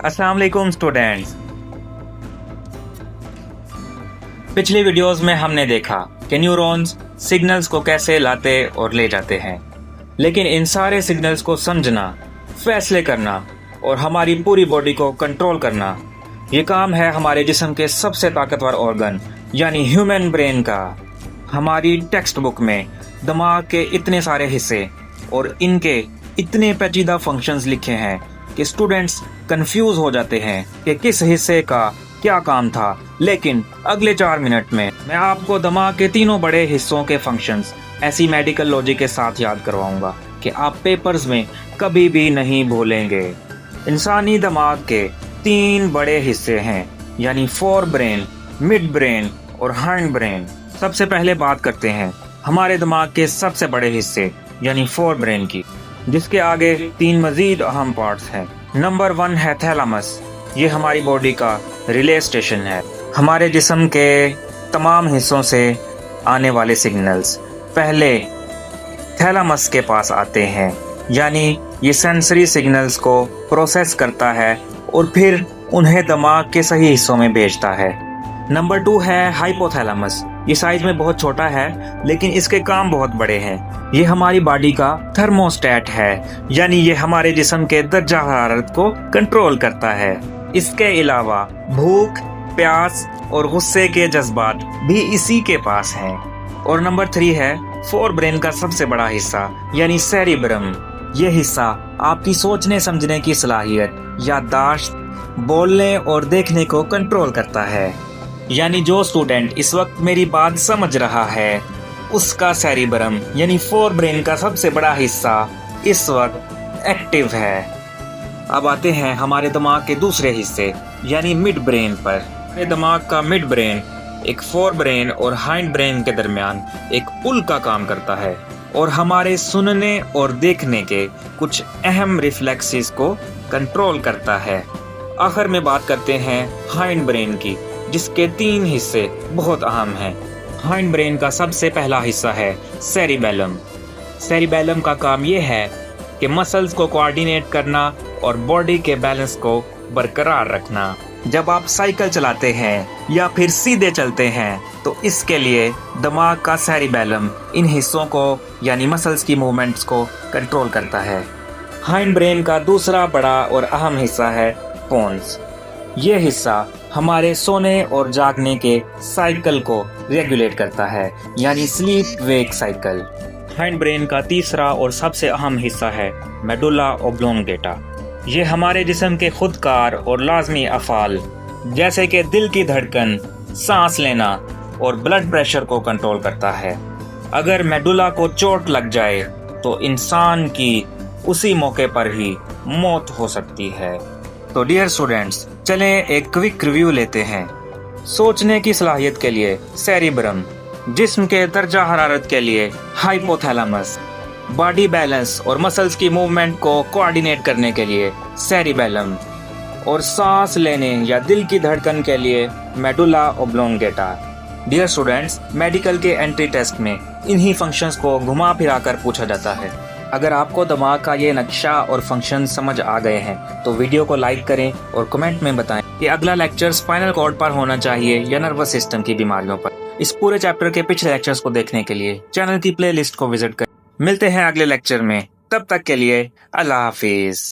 अस्सलाम वालेकुम स्टूडेंट्स। पिछली वीडियोस में हमने देखा कि न्यूरॉन्स सिग्नल्स को कैसे लाते और ले जाते हैं, लेकिन इन सारे सिग्नल्स को समझना, फैसले करना और हमारी पूरी बॉडी को कंट्रोल करना, ये काम है हमारे जिस्म के सबसे ताकतवर ऑर्गन यानी ह्यूमन ब्रेन का। हमारी टेक्स्ट बुक में दिमाग के इतने सारे हिस्से और इनके इतने पेचीदा फंक्शंस लिखे हैं कि स्टूडेंट्स कंफ्यूज हो जाते हैं कि किस हिस्से का क्या काम था। लेकिन अगले 4 मिनट में मैं आपको दिमाग के तीनों बड़े हिस्सों के फंक्शंस ऐसी मेडिकल लॉजिक के साथ याद करवाऊंगा कि आप पेपर्स में कभी भी नहीं भूलेंगे। इंसानी दिमाग के 3 बड़े हिस्से हैं यानी फोर ब्रेन, मिड ब्रेन और हाइंड ब्रेन। सबसे पहले बात करते हैं हमारे दिमाग के सबसे बड़े हिस्से यानी फोर ब्रेन की, जिसके आगे 3 मजीद अहम पार्ट्स हैं। नंबर 1 है थैलामस। ये हमारी बॉडी का रिले स्टेशन है। हमारे जिस्म के तमाम हिस्सों से आने वाले सिग्नल्स पहले थैलामस के पास आते हैं, यानी ये सेंसरी सिग्नल्स को प्रोसेस करता है और फिर उन्हें दिमाग के सही हिस्सों में भेजता है। नंबर 2 है हाइपोथैलामस। ये साइज में बहुत छोटा है लेकिन इसके काम बहुत बड़े हैं। ये हमारी बॉडी का थर्मोस्टेट है, यानी ये हमारे जिस्म के दर्जा हरारत को कंट्रोल करता है। इसके अलावा भूख, प्यास और गुस्से के जज्बात भी इसी के पास हैं। और नंबर 3 है फोर ब्रेन का सबसे बड़ा हिस्सा यानी सेरिब्रम। ये हिस्सा आपकी सोचने समझने की सलाहियत, याददाश्त, बोलने और देखने को कंट्रोल करता है। यानी जो स्टूडेंट इस वक्त मेरी बात समझ रहा है उसका सेरिब्रम यानी फोर ब्रेन का सबसे बड़ा हिस्सा इस वक्त एक्टिव है। अब आते हैं हमारे दिमाग के दूसरे हिस्से यानी मिड ब्रेन पर। हमारे दिमाग का मिड ब्रेन एक फोर ब्रेन और हाइंड ब्रेन के दरमियान एक पुल का काम करता है और हमारे सुनने और देखने के कुछ अहम रिफ्लेक्सेस को कंट्रोल करता है। आखिर में बात करते हैं हाइंड ब्रेन की, जिसके 3 हिस्से बहुत अहम हैं। हाइंड ब्रेन का सबसे पहला हिस्सा है सेरिबेलम। सेरिबेलम का काम ये है कि मसल्स को कोऑर्डिनेट करना और बॉडी के बैलेंस को बरकरार रखना। जब आप साइकिल चलाते हैं या फिर सीधे चलते हैं तो इसके लिए दिमाग का सेरिबेलम इन हिस्सों को यानी मसल्स की मूवमेंट्स को कंट्रोल करता है। हाइंड ब्रेन का दूसरा बड़ा और अहम हिस्सा है पोन्स। ये हिस्सा हमारे सोने और जागने के साइकिल को रेगुलेट करता है यानी sleep wake cycle. Hind brain का तीसरा और सबसे अहम हिस्सा है मेडुला ओब्लोंगेटा। ये हमारे जिस्म के खुदकार और लाजमी अफ़ाल जैसे कि दिल की धड़कन, सांस लेना और ब्लड प्रेशर को कंट्रोल करता है। अगर मेडुला को चोट लग जाए तो इंसान की उसी मौके पर ही मौत हो सकती है। तो डियर स्टूडेंट्स, चलें एक क्विक रिव्यू लेते हैं। सोचने की सलाहियत के लिए सेरिब्रम, जिस्म के दर्जा हरारत के लिए हाइपोथैलामस, बॉडी बैलेंस और मसल्स की मूवमेंट को कोऑर्डिनेट करने के लिए सेरिबेलम, और सांस लेने या दिल की धड़कन के लिए medulla oblongata. Dear students, medical के एंट्री टेस्ट में इन्हीं फंक्शंस को घुमा फिरा कर पूछा जाता है। अगर आपको दिमाग का ये नक्शा और फंक्शन समझ आ गए हैं तो वीडियो को लाइक करें और कमेंट में बताएं कि अगला लेक्चर स्पाइनल कॉर्ड पर होना चाहिए या नर्वस सिस्टम की बीमारियों पर। इस पूरे चैप्टर के पिछले लेक्चर्स को देखने के लिए चैनल की प्लेलिस्ट को विजिट करें। मिलते हैं अगले लेक्चर में, तब तक के लिए अल्लाह हाफिज।